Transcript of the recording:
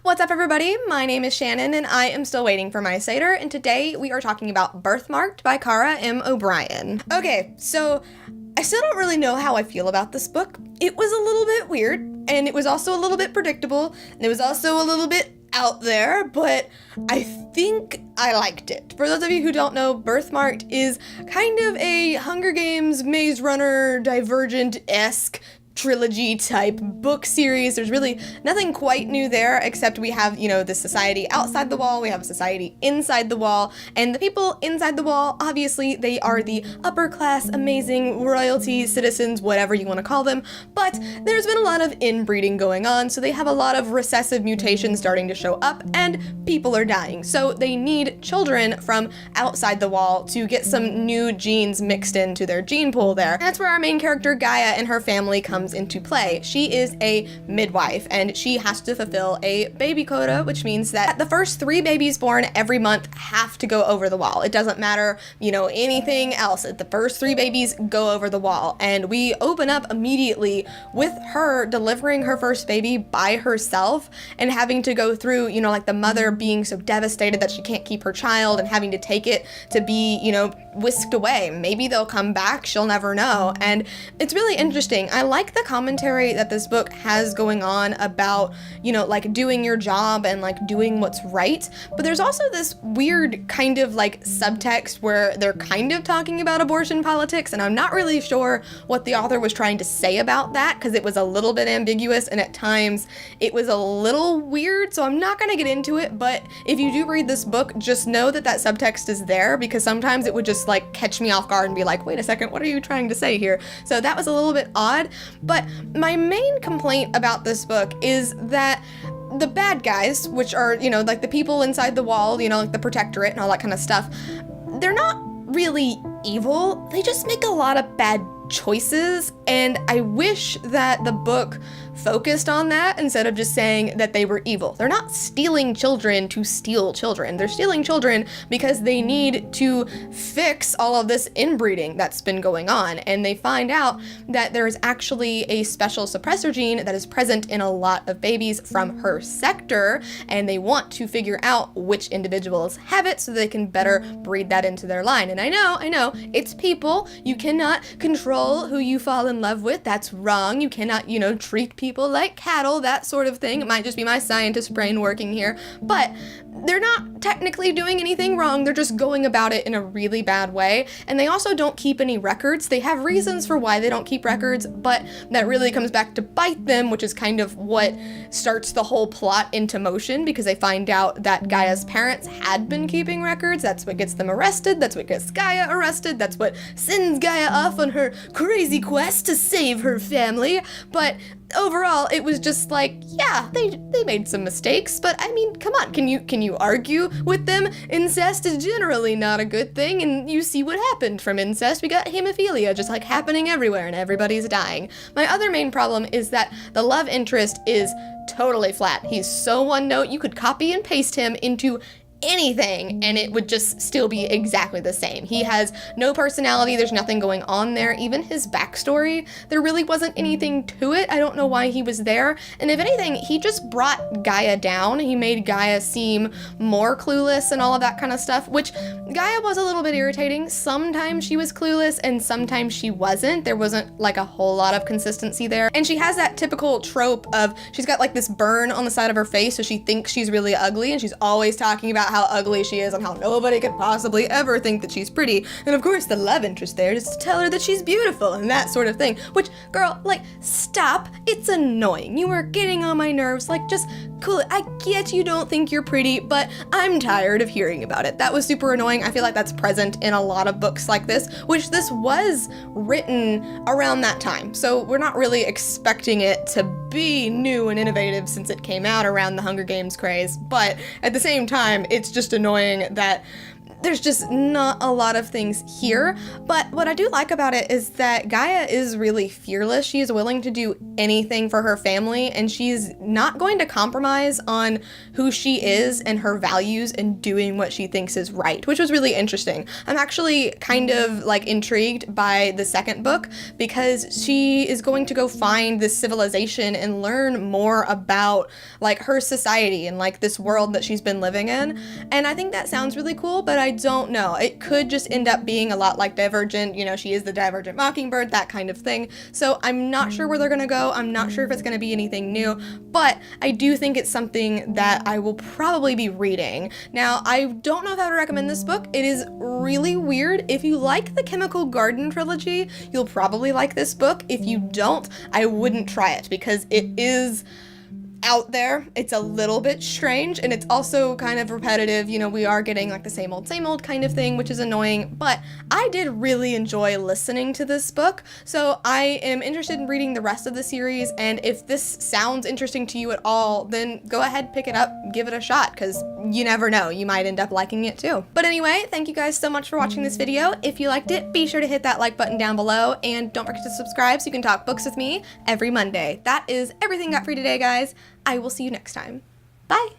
What's up, everybody? My name is Shannon, and I am still waiting for my Satyr, and today we are talking about Birthmarked by Caragh M O'Brien. Okay, so I still don't really know how I feel about this book. It was a little bit weird, and it was also a little bit predictable, and it was also a little bit out there, but I think I liked it. For those of you who don't know, Birthmarked is kind of a Hunger Games, Maze Runner, Divergent-esque trilogy type book series. There's really nothing quite new there, except we have, the society outside the wall, we have a society inside the wall, and the people inside the wall, obviously, they are the upper class, amazing royalty, citizens, whatever you want to call them, but there's been a lot of inbreeding going on, so they have a lot of recessive mutations starting to show up, and people are dying. So they need children from outside the wall to get some new genes mixed into their gene pool there. And that's where our main character, Gaia, and her family comes into play. She is a midwife, and she has to fulfill a baby quota, which means that the first 3 babies born every month have to go over the wall. It doesn't matter, anything else. The first 3 babies go over the wall, and we open up immediately with her delivering her first baby by herself and having to go through, like the mother being so devastated that she can't keep her child and having to take it to be, whisked away. Maybe they'll come back, she'll never know. And it's really interesting. I like the commentary that this book has going on about, doing your job and doing what's right. But there's also this weird kind of subtext where they're kind of talking about abortion politics, and I'm not really sure what the author was trying to say about that, because it was a little bit ambiguous and at times it was a little weird, so I'm not gonna get into it. But if you do read this book, just know that that subtext is there, because sometimes it would just catch me off guard and be like, wait a second, what are you trying to say here? So that was a little bit odd. But my main complaint about this book is that the bad guys, which are, the people inside the wall, the protectorate and all that kind of stuff, they're not really evil. They just make a lot of bad choices, and I wish that the book focused on that instead of just saying that they were evil. They're not stealing children to steal children. They're stealing children because they need to fix all of this inbreeding that's been going on, and they find out that there is actually a special suppressor gene that is present in a lot of babies from her sector, and they want to figure out which individuals have it so they can better breed that into their line. And I know, it's people. You cannot control who you fall in love with. That's wrong. You cannot, treat people like cattle, that sort of thing. It might just be my scientist brain working here, but they're not technically doing anything wrong. They're just going about it in a really bad way. And they also don't keep any records. They have reasons for why they don't keep records, but that really comes back to bite them, which is kind of what starts the whole plot into motion, because they find out that Gaia's parents had been keeping records. That's what gets them arrested. That's what gets Gaia arrested. That's what sends Gaia off on her crazy quest to save her family. But overall, it was just yeah, they made some mistakes, but I mean, come on, can you argue with them? Incest is generally not a good thing, and you see what happened from incest. We got hemophilia just happening everywhere, and everybody's dying. My other main problem is that the love interest is totally flat. He's so one note, you could copy and paste him into anything and it would just still be exactly the same. He has no personality. There's nothing going on there. Even his backstory, there really wasn't anything to it. I don't know why he was there. And if anything, he just brought Gaia down. He made Gaia seem more clueless and all of that kind of stuff, which Gaia was a little bit irritating. Sometimes she was clueless and sometimes she wasn't. There wasn't a whole lot of consistency there. And she has that typical trope of she's got this burn on the side of her face, so she thinks she's really ugly, and she's always talking about how ugly she is and how nobody could possibly ever think that she's pretty. And of course the love interest there is to tell her that she's beautiful and that sort of thing, which, girl, stop. It's annoying. You are getting on my nerves. Just cool it. I get you don't think you're pretty, but I'm tired of hearing about it. That was super annoying. I feel like that's present in a lot of books like this, which this was written around that time. So we're not really expecting it to be new and innovative since it came out around the Hunger Games craze, but at the same time, it's just annoying that there's just not a lot of things here. But what I do like about it is that Gaia is really fearless. She is willing to do anything for her family, and she's not going to compromise on who she is and her values and doing what she thinks is right, which was really interesting. I'm actually kind of like intrigued by the second book because she is going to go find this civilization and learn more about like her society and like this world that she's been living in. And I think that sounds really cool, but I don't know. It could just end up being a lot like Divergent. You know, she is the Divergent Mockingbird, that kind of thing. So I'm not sure where they're gonna go. I'm not sure if it's gonna be anything new, but I do think it's something that I will probably be reading. Now, I don't know if I would recommend this book. It is really weird. If you like the Chemical Garden trilogy, you'll probably like this book. If you don't, I wouldn't try it because it is out there. It's a little bit strange, and it's also kind of repetitive. You know, we are getting like the same old kind of thing, which is annoying, but I did really enjoy listening to this book, so I am interested in reading the rest of the series, and if this sounds interesting to you at all, then go ahead, pick it up, give it a shot, because you never know, you might end up liking it too. But anyway, thank you guys so much for watching this video. If you liked it, be sure to hit that like button down below, and don't forget to subscribe so you can talk books with me every Monday. That is everything I got for you today, guys. I will see you next time. Bye!